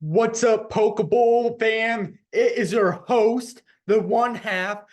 What's up, Pokeball fam? It is your host, the one half,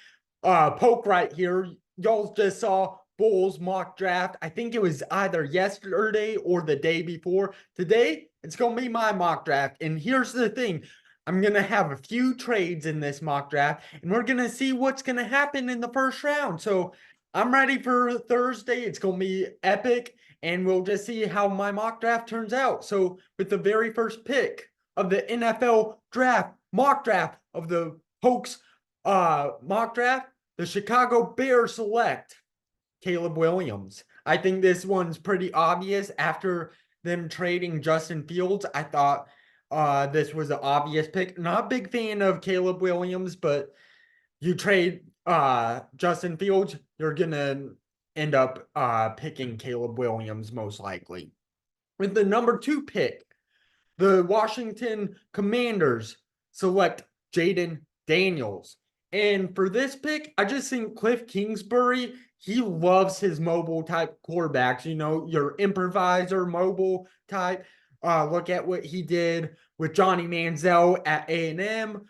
Poke right here. Y'all just saw Bulls mock draft. I think it was either yesterday or the day before. Today, it's gonna be my mock draft. And here's the thing. I'm gonna have a few trades in this mock draft, and we're gonna see what's gonna happen in the first round. So I'm ready for Thursday. It's gonna be epic, and we'll just see how my mock draft turns out. So with the very first pick of the NFL draft, mock draft of the Pokes mock draft, the Chicago Bears select Caleb Williams. I think this one's pretty obvious after them trading Justin Fields. I thought this was an obvious pick. Not a big fan of Caleb Williams, but you trade Justin Fields, you're gonna end up picking Caleb Williams most likely. With the number 2 pick, the Washington Commanders select Jaden Daniels. And for this pick, I just think Cliff Kingsbury, he loves his mobile type quarterbacks, your improviser mobile type. Look at what he did with Johnny Manziel at A&M,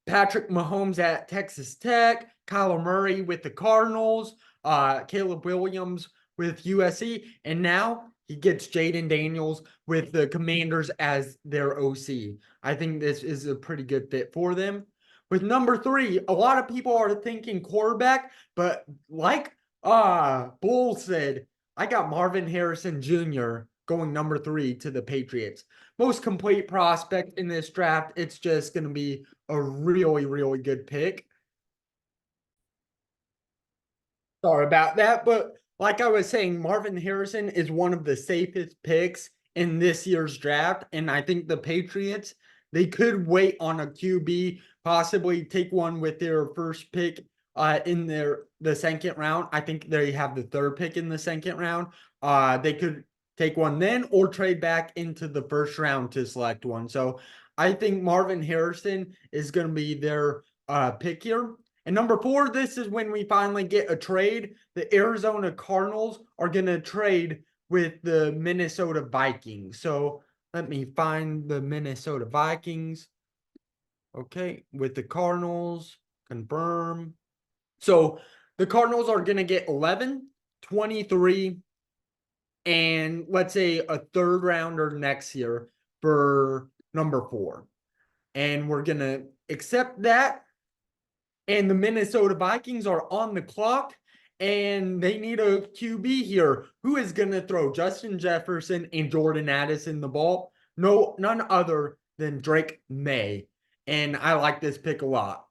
Patrick Mahomes at Texas Tech, Kyler Murray with the Cardinals, Caleb Williams with USC, and now he gets Jaden Daniels with the Commanders as their OC. I think this is a pretty good fit for them. With number 3, a lot of people are thinking quarterback, but like Bull said, I got Marvin Harrison Jr. going number 3 to the Patriots. Most complete prospect in this draft. It's just going to be a really, really good pick. Sorry about that, but like I was saying, Marvin Harrison is one of the safest picks in this year's draft, and I think the Patriots, they could wait on a QB, possibly take one with their first pick in the second round. I think they have the third pick in the second round. They could take one then or trade back into the first round to select one. So I think Marvin Harrison is going to be their pick here. And number 4, this is when we finally get a trade. The Arizona Cardinals are going to trade with the Minnesota Vikings. So let me find the Minnesota Vikings. Okay, with the Cardinals, confirm. So the Cardinals are going to get 11, 23, and let's say a third rounder next year for number 4. And we're going to accept that. And the Minnesota Vikings are on the clock, and they need a QB here. Who is going to throw Justin Jefferson and Jordan Addison the ball? No, none other than Drake May. And I like this pick a lot.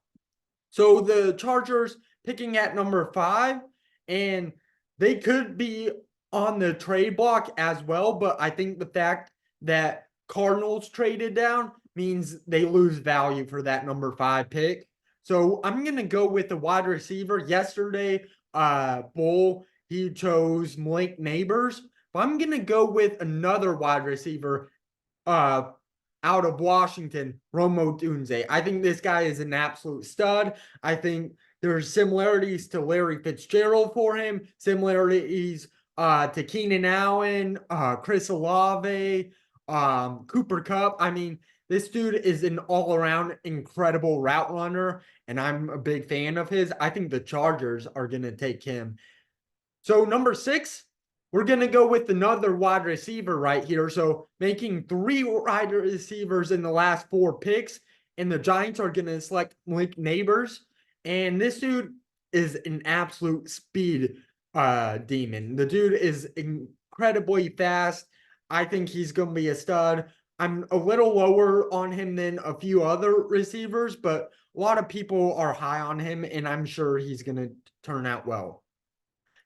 So the Chargers picking at number 5, and they could be on the trade block as well, but I think the fact that Cardinals traded down means they lose value for that number 5 pick. So I'm going to go with the wide receiver. Yesterday, Bull, he chose Malik Neighbors, but I'm going to go with another wide receiver out of Washington, Rome Odunze. I think this guy is an absolute stud. I think there's similarities to Larry Fitzgerald for him, similarities to Keenan Allen, Chris Olave, Cooper Kupp. I mean, this dude is an all-around incredible route runner, and I'm a big fan of his. I think the Chargers are going to take him. So number 6, we're going to go with another wide receiver right here. So making 3 wide receivers in the last 4 picks, and the Giants are going to select Malik Neighbors. And this dude is an absolute speed demon. The dude is incredibly fast. I think he's going to be a stud. I'm a little lower on him than a few other receivers, but a lot of people are high on him, and I'm sure he's going to turn out well.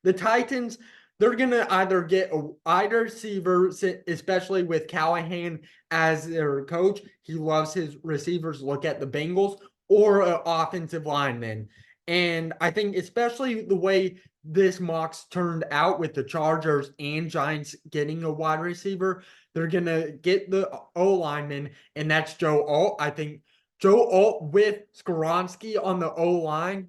The Titans, they're going to either get a wide receiver, especially with Callahan as their coach. He loves his receivers. Look at the Bengals, or an offensive lineman. And I think especially the way this mock's turned out with the Chargers and Giants getting a wide receiver, they're going to get the O-lineman, and that's Joe Alt. I think Joe Alt with Skoronski on the O-line,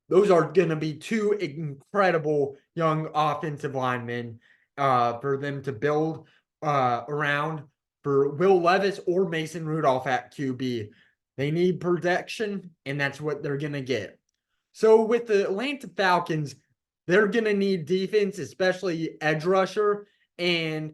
those are going to be 2 incredible young offensive linemen for them to build around. for Will Levis or Mason Rudolph at QB. They need protection, and that's what they're going to get. So with the Atlanta Falcons, they're going to need defense, especially edge rusher. And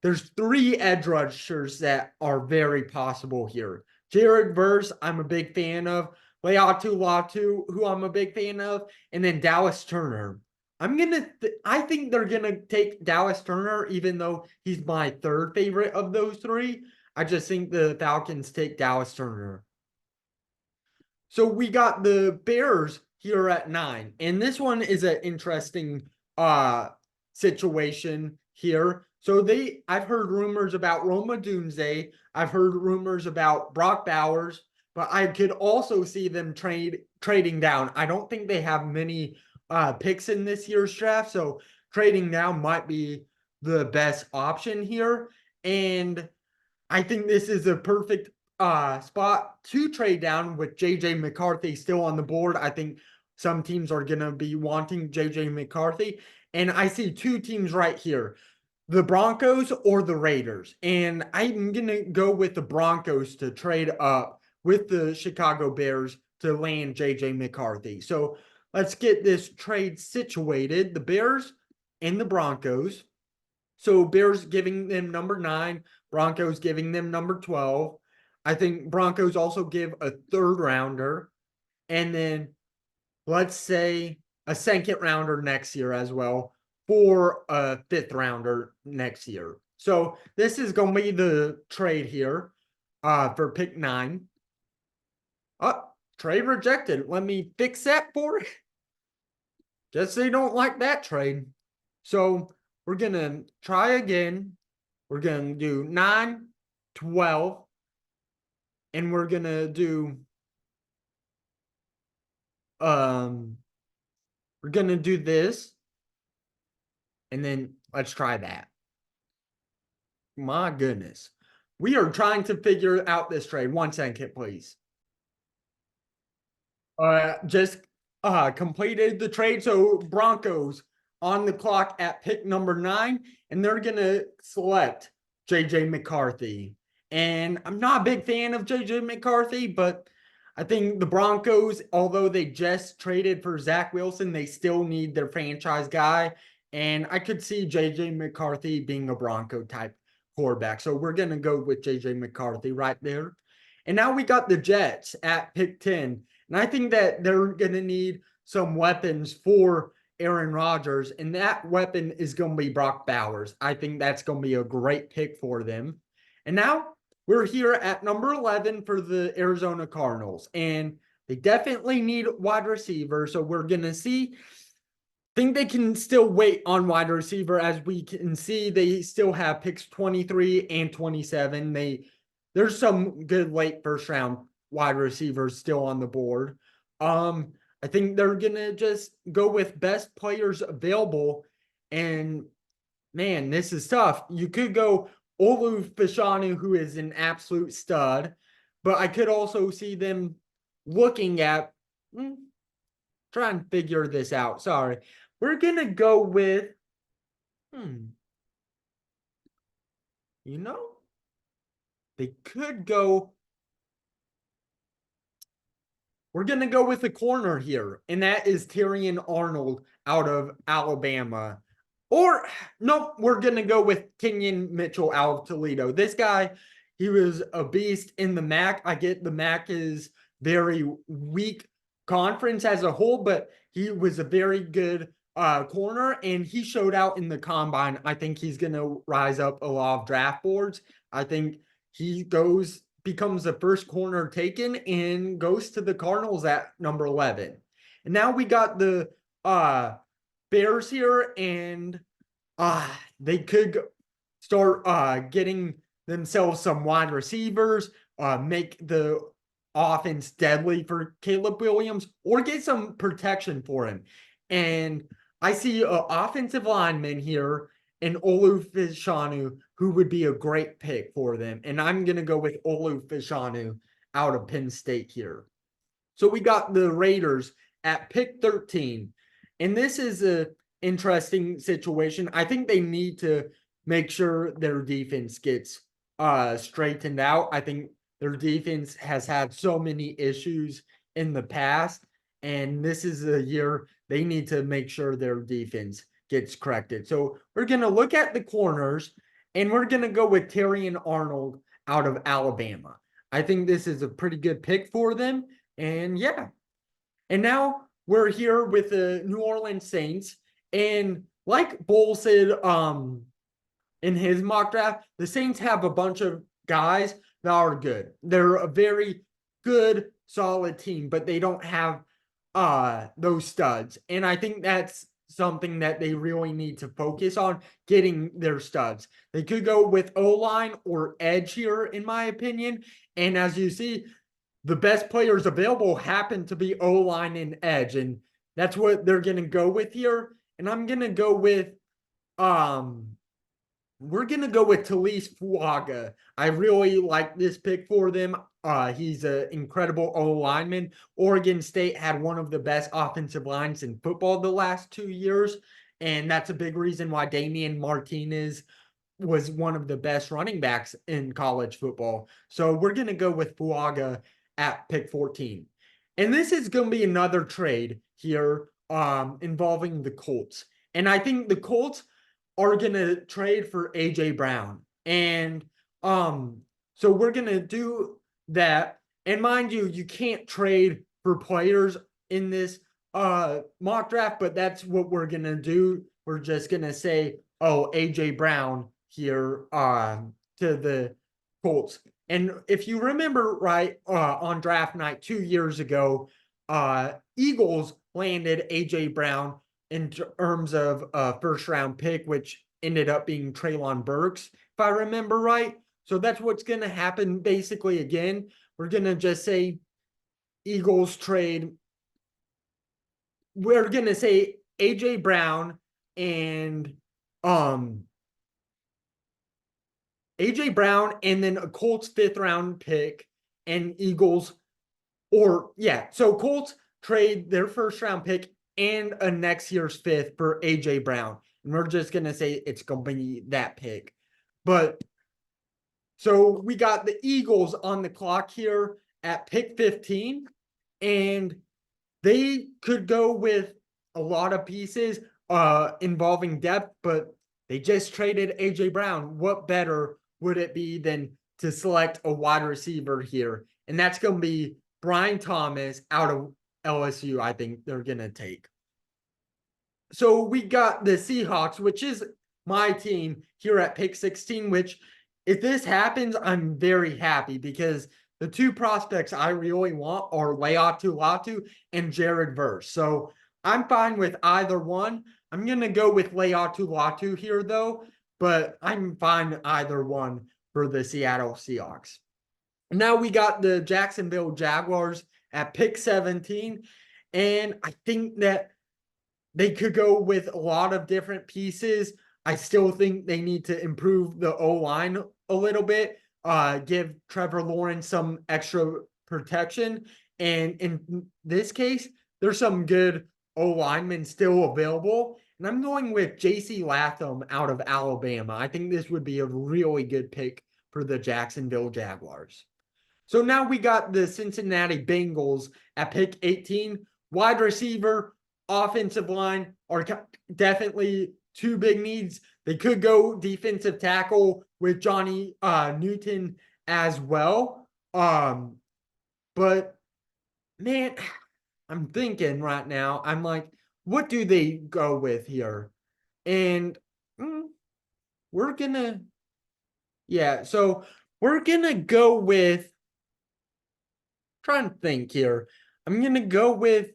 there's 3 edge rushers that are very possible here. Jared Verse, I'm a big fan of. Leatu Latu, who I'm a big fan of. And then Dallas Turner. I think they're gonna take Dallas Turner, even though he's my 3rd favorite of those 3. I just think the Falcons take Dallas Turner. So we got the Bears here at 9, and this one is an interesting situation here. So I've heard rumors about Rome Odunze. I've heard rumors about Brock Bowers, but I could also see them trading down. I don't think they have many picks in this year's draft, so trading down might be the best option here. And I think this is a perfect spot to trade down with JJ McCarthy still on the board. I think some teams are going to be wanting JJ McCarthy. And I see 2 teams right here, the Broncos or the Raiders. And I'm going to go with the Broncos to trade up with the Chicago Bears to land JJ McCarthy. So let's get this trade situated. The Bears and the Broncos. So Bears giving them number 9, Broncos giving them number 12. I think Broncos also give a 3rd rounder, and then let's say a 2nd rounder next year as well for a 5th rounder next year. So this is going to be the trade here for pick 9. Oh, trade rejected. Let me fix that for it. Just so you don't like that trade. So we're going to try again. We're going to do 9, 12, and we're going to do we're going to do this, and then let's try that. My goodness. We are trying to figure out this trade. 1 second, please. Just completed the trade. So Broncos on the clock at pick number 9, and they're going to select JJ McCarthy. And I'm not a big fan of JJ McCarthy, but I think the Broncos, although they just traded for Zach Wilson, they still need their franchise guy. And I could see JJ McCarthy being a Bronco type quarterback. So we're going to go with JJ McCarthy right there. And now we got the Jets at pick 10. And I think that they're going to need some weapons for Aaron Rodgers. And that weapon is going to be Brock Bowers. I think that's going to be a great pick for them. And now we're here at number 11 for the Arizona Cardinals. And they definitely need wide receiver. So we're going to see. Think they can still wait on wide receiver. As we can see, they still have picks 23 and 27. There's some good late 1st round wide receivers still on the board. I think they're gonna just go with best players available. And man, this is tough. You could go Olu Fashanu, who is an absolute stud, but I could also see them looking at try and figure this out. Sorry. We're going to go with, they could go, we're going to go with the corner here, and that is Terrion Arnold out of Alabama. Or, no, we're going to go with Kenyon Mitchell out of Toledo. This guy, he was a beast in the MAC. I get the MAC is very weak conference as a whole, but he was a very good corner, and he showed out in the combine. I think he's going to rise up a lot of draft boards. I think he becomes the first corner taken and goes to the Cardinals at number 11. And now we got the Bears here, and they could start getting themselves some wide receivers, make the offense deadly for Caleb Williams, or get some protection for him. And I see an offensive lineman here in Olu Fashanu, who would be a great pick for them. And I'm going to go with Olu Fashanu out of Penn State here. So we got the Raiders at pick 13. And this is an interesting situation. I think they need to make sure their defense gets straightened out. I think their defense has had so many issues in the past, and this is a year they need to make sure their defense gets corrected. So we're gonna look at the corners, and we're gonna go with Terrion Arnold out of Alabama. I think this is a pretty good pick for them, and yeah. And now we're here with the New Orleans Saints, and like Bull said, in his mock draft, the Saints have a bunch of guys that are good. They're a very good, solid team, but they don't have those studs. And I think that's something that they really need to focus on, getting their studs. They could go with O-line or edge here, in my opinion. And as you see, the best players available happen to be O-line and edge. And that's what they're gonna go with here. And I'm gonna go with we're gonna go with Talise Fuaga. I really like this pick for them. He's an incredible O lineman. Oregon State had one of the best offensive lines in football the last 2 years, and that's a big reason why Damian Martinez was one of the best running backs in college football. So we're gonna go with Fuaga at pick 14. And this is gonna be another trade here involving the Colts. And I think the Colts are gonna trade for AJ Brown. And so we're gonna do that. And mind you, you can't trade for players in this mock draft, but that's what we're gonna do. We're just gonna say, oh, AJ Brown here to the Colts. And if you remember right, on draft night 2 years ago, Eagles landed AJ Brown in terms of a first round pick, which ended up being Treylon Burks, if I remember right. So that's what's going to happen basically again. We're going to just say Eagles trade. We're going to say AJ Brown and AJ Brown and then a Colts 5th round pick and Eagles, or yeah, so Colts trade their first round pick and a next year's 5th for AJ Brown. And we're just going to say it's going to be that pick. But so we got the Eagles on the clock here at pick 15, and they could go with a lot of pieces involving depth, but they just traded AJ Brown. What better would it be than to select a wide receiver here? And that's going to be Brian Thomas out of LSU. I think they're going to take. So we got the Seahawks, which is my team here at pick 16, which if this happens, I'm very happy because the two prospects I really want are Laiatu Latu and Jared Verse. So I'm fine with either one. I'm going to go with Laiatu Latu here, though, but I'm fine with either one for the Seattle Seahawks. Now we got the Jacksonville Jaguars at pick 17, and I think that they could go with a lot of different pieces. I still think they need to improve the O-line a little bit, give Trevor Lawrence some extra protection. And in this case, there's some good O-linemen still available. And I'm going with J.C. Latham out of Alabama. I think this would be a really good pick for the Jacksonville Jaguars. So now we got the Cincinnati Bengals at pick 18. Wide receiver, offensive line are definitely two big needs. They could go defensive tackle with Johnny Newton as well. But man, I'm thinking right now, I'm like, what do they go with here? And we're gonna, yeah, so we're gonna go with, trying to think here. I'm gonna go with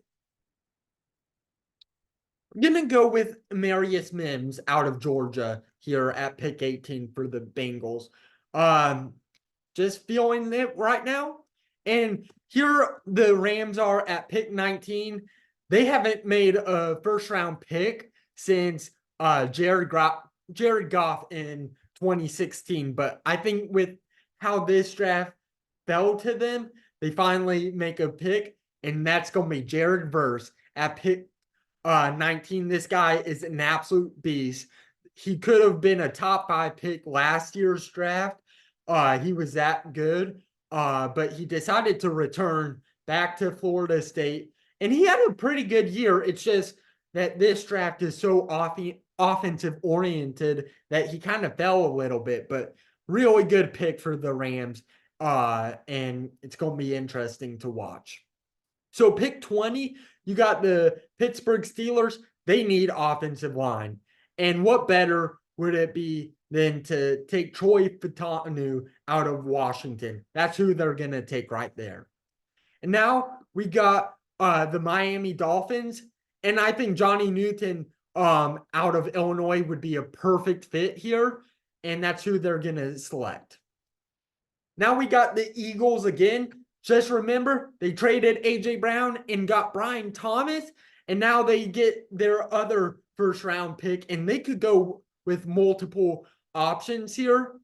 Marius Mims out of Georgia here at pick 18 for the Bengals. Just feeling it right now. And here the Rams are at pick 19. They haven't made a first round pick since Jared Goff in 2016. But I think with how this draft fell to them, they finally make a pick, and that's going to be Jared Verse at pick 19. This guy is an absolute beast. He could have been a top 5 pick last year's draft. He was that good. But he decided to return back to Florida State, and he had a pretty good year. It's just that this draft is so offensive oriented that he kind of fell a little bit, but really good pick for the Rams. And it's going to be interesting to watch. So pick 20, you got the Pittsburgh Steelers. They need offensive line. And what better would it be than to take Troy Fautanu out of Washington? That's who they're going to take right there. And now we got the Miami Dolphins. And I think Johnny Newton out of Illinois would be a perfect fit here. And that's who they're going to select. Now we got the Eagles again. Just remember, they traded AJ Brown and got Brian Thomas, and now they get their other first round pick, and they could go with multiple options here.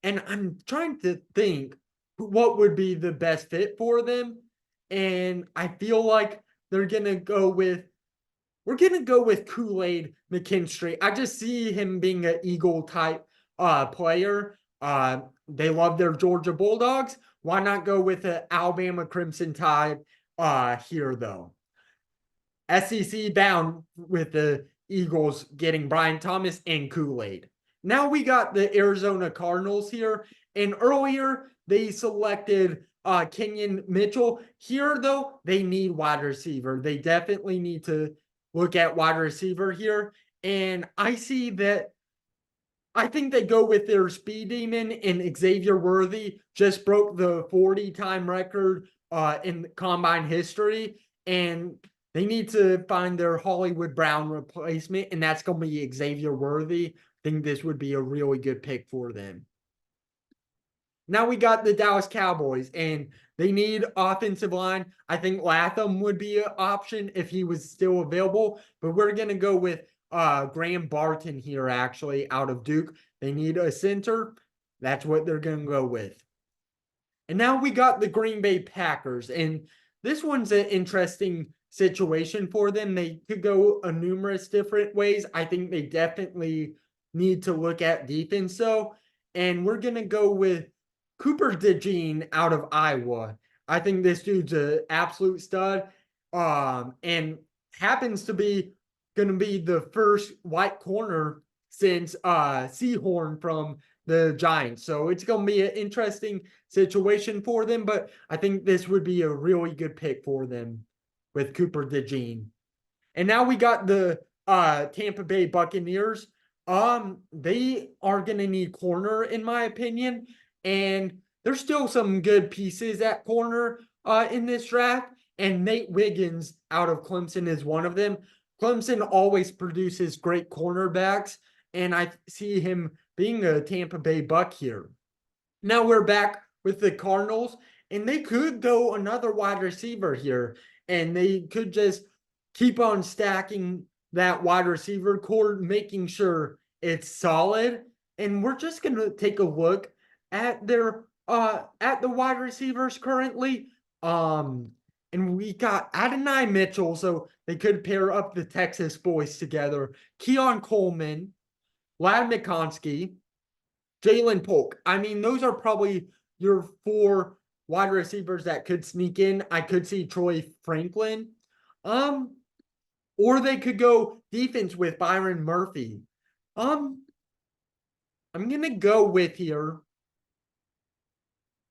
And I'm trying to think what would be the best fit for them. And I feel like we're gonna go with Kool-Aid McKinstry. I just see him being an Eagle type player. They love their Georgia Bulldogs. Why not go with the Alabama Crimson Tide here, though? SEC bound with the Eagles getting Brian Thomas and Kool-Aid. Now we got the Arizona Cardinals here. And earlier, they selected Kenyon Mitchell. Here, though, they need wide receiver. They definitely need to look at wide receiver here. And I see that I think they go with their speed demon, and Xavier Worthy just broke the 40-time record in combine history. And they need to find their Hollywood Brown replacement, and that's going to be Xavier Worthy. I think this would be a really good pick for them. Now we got the Dallas Cowboys, and they need offensive line. I think Latham would be an option if he was still available, but we're going to go with Graham Barton here, actually, out of Duke. They need a center. That's what they're going to go with. And now we got the Green Bay Packers, and this one's an interesting situation for them. They could go a numerous different ways. I think they definitely need to look at defense, though. And we're going to go with Cooper DeJean out of Iowa. I think this dude's an absolute stud, and happens to be going to be the first white corner since Seahorn from the Giants. So it's going to be an interesting situation for them, but I think this would be a really good pick for them with Cooper DeJean. And now we got the Tampa Bay Buccaneers. They are going to need corner, in my opinion. And there's still some good pieces at corner in this draft. And Nate Wiggins out of Clemson is one of them. Clemson always produces great cornerbacks, and I see him being a Tampa Bay Buck here. Now we're back with the Cardinals, and they could go another wide receiver here, and they could just keep on stacking that wide receiver core, making sure it's solid. And we're just going to take a look at their at the wide receivers currently. And we got Adonai Mitchell, so they could pair up the Texas boys together. Keon Coleman, Ladd McConkey, Jalen Polk. I mean, those are probably your four wide receivers that could sneak in. I could see Troy Franklin. Or they could go defense with Byron Murphy. I'm gonna go with here.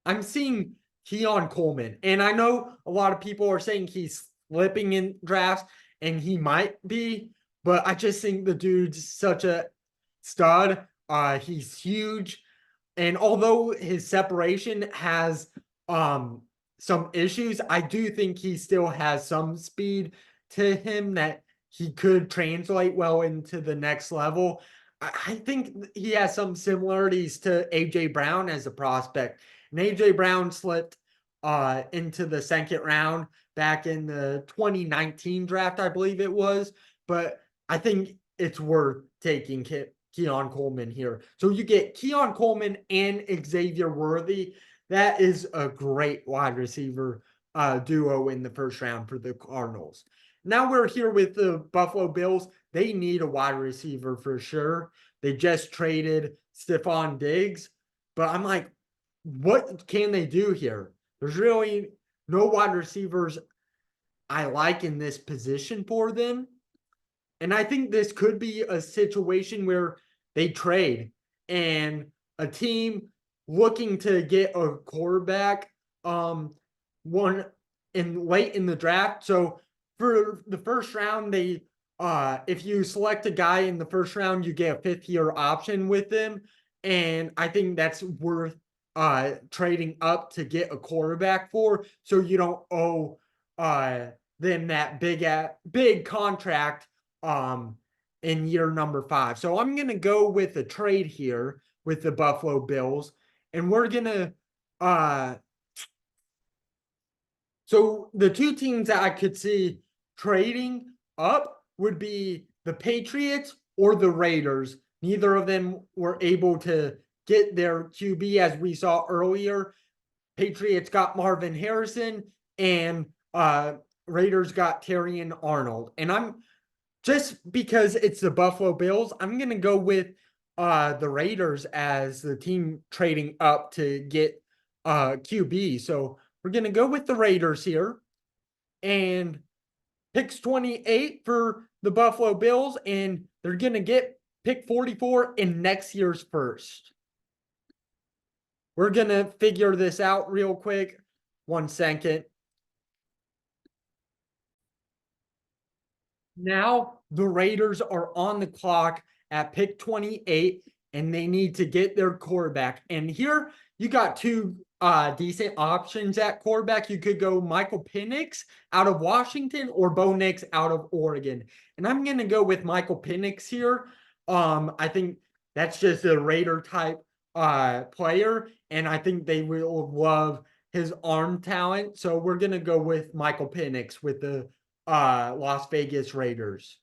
I'm seeing Keon Coleman, and I know a lot of people are saying he's slipping in drafts, and he might be, but I just think the dude's such a stud. He's huge, and although his separation has some issues, I do think he still has some speed to him that he could translate well into the next level. I think he has some similarities to AJ Brown as a prospect. And AJ Brown slipped into the second round back in the 2019 draft, I believe it was. But I think it's worth taking Keon Coleman here. So you get Keon Coleman and Xavier Worthy. That is a great wide receiver duo in the first round for the Cardinals. Now we're here with the Buffalo Bills. They need a wide receiver for sure. They just traded Stephon Diggs, but I'm like, what can they do here? There's really no wide receivers I like in this position for them. And I think this could be a situation where they trade and a team looking to get a quarterback one in late in the draft. So for the first round, they if you select a guy in the first round, you get a 5th-year option with them. And I think that's worth trading up to get a quarterback for, so you don't owe them that big contract in year number 5. So I'm gonna go with a trade here with the Buffalo Bills, and we're gonna so the two teams that I could see trading up would be the Patriots or the Raiders. Neither of them were able to get their QB, as we saw earlier. Patriots got Marvin Harrison, and Raiders got Terrion Arnold. And I'm just because it's the Buffalo Bills, I'm gonna go with the Raiders as the team trading up to get QB. So we're gonna go with the Raiders here, and picks 28 for the Buffalo Bills, and they're gonna get pick 44 in next year's first. We're gonna figure this out real quick. 1 second. Now the Raiders are on the clock at pick 28, and they need to get their quarterback. And here you got two decent options at quarterback. You could go Michael Penix out of Washington or Bo Nix out of Oregon. And I'm gonna go with Michael Penix here. I think that's just a Raider type player, and I think they will love his arm talent. So we're gonna go with Michael Penix with the Las Vegas Raiders.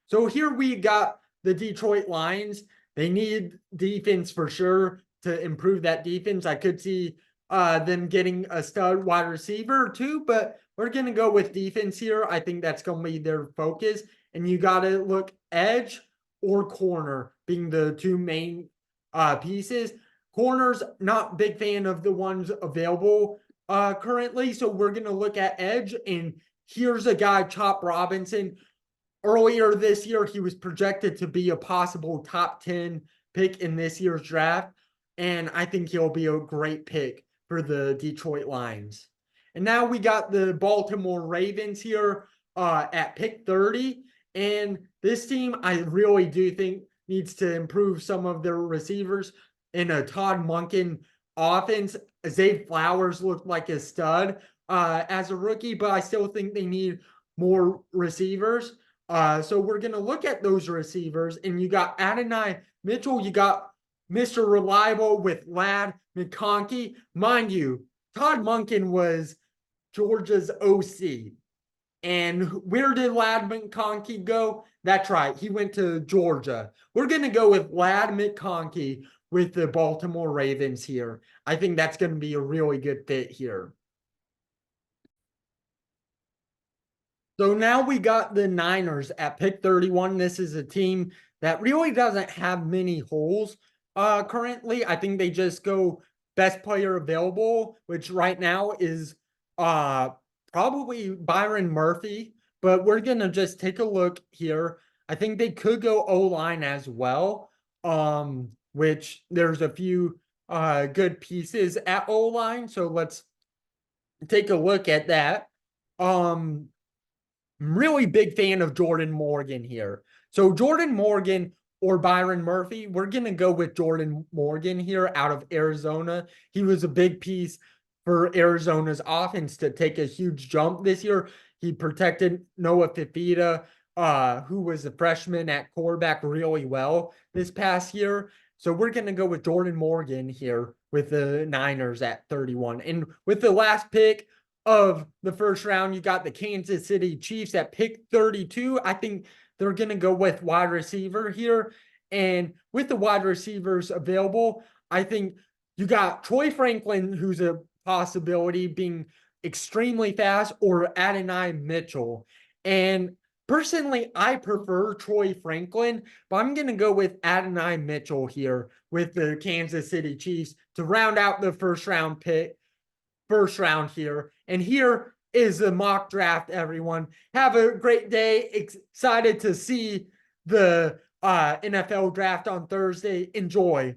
So here we got the Detroit Lions. They need defense for sure to improve that defense. I could see them getting a stud wide receiver too, but we're going to go with defense here. I think that's going to be their focus. And you got to look edge or corner being the two main pieces. Corners, not big fan of the ones available currently. So we're going to look at edge, and here's a guy, Chop Robinson. Earlier this year, he was projected to be a possible top 10 pick in this year's draft, and I think he'll be a great pick for the Detroit Lions. And now we got the Baltimore Ravens here at pick 30, and this team I really do think needs to improve some of their receivers in a Todd Monken offense. Zay Flowers looked like a stud as a rookie, but I still think they need more receivers. So we're going to look at those receivers, and you got Adonai Mitchell, you got Mr. Reliable with Ladd McConkey. Mind you, Todd Monken was Georgia's OC. And where did Ladd McConkey go? That's right, he went to Georgia. We're going to go with Ladd McConkey with the Baltimore Ravens here. I think that's going to be a really good fit here. So now we got the Niners at pick 31. This is a team that really doesn't have many holes currently. I think they just go best player available, which right now is probably Byron Murphy. But we're going to just take a look here. I think they could go O-line as well, which there's a few good pieces at O-line. So let's take a look at that. Really big fan of Jordan Morgan here. So Jordan Morgan or Byron Murphy, we're going to go with Jordan Morgan here out of Arizona. He was a big piece for Arizona's offense to take a huge jump this year. He protected Noah Fifita, who was a freshman at quarterback, really well this past year. So we're going to go with Jordan Morgan here with the Niners at 31. And with the last pick of the first round, you got the Kansas City Chiefs at pick 32. I think they're going to go with wide receiver here. And with the wide receivers available, I think you got Troy Franklin, who's a possibility, being extremely fast, or Adonai Mitchell. And Personally, I prefer Troy Franklin, but I'm going to go with Adonai Mitchell here with the Kansas City Chiefs to round out the first round here. And here is the mock draft, everyone. Have a great day. Excited to see the NFL draft on Thursday. Enjoy.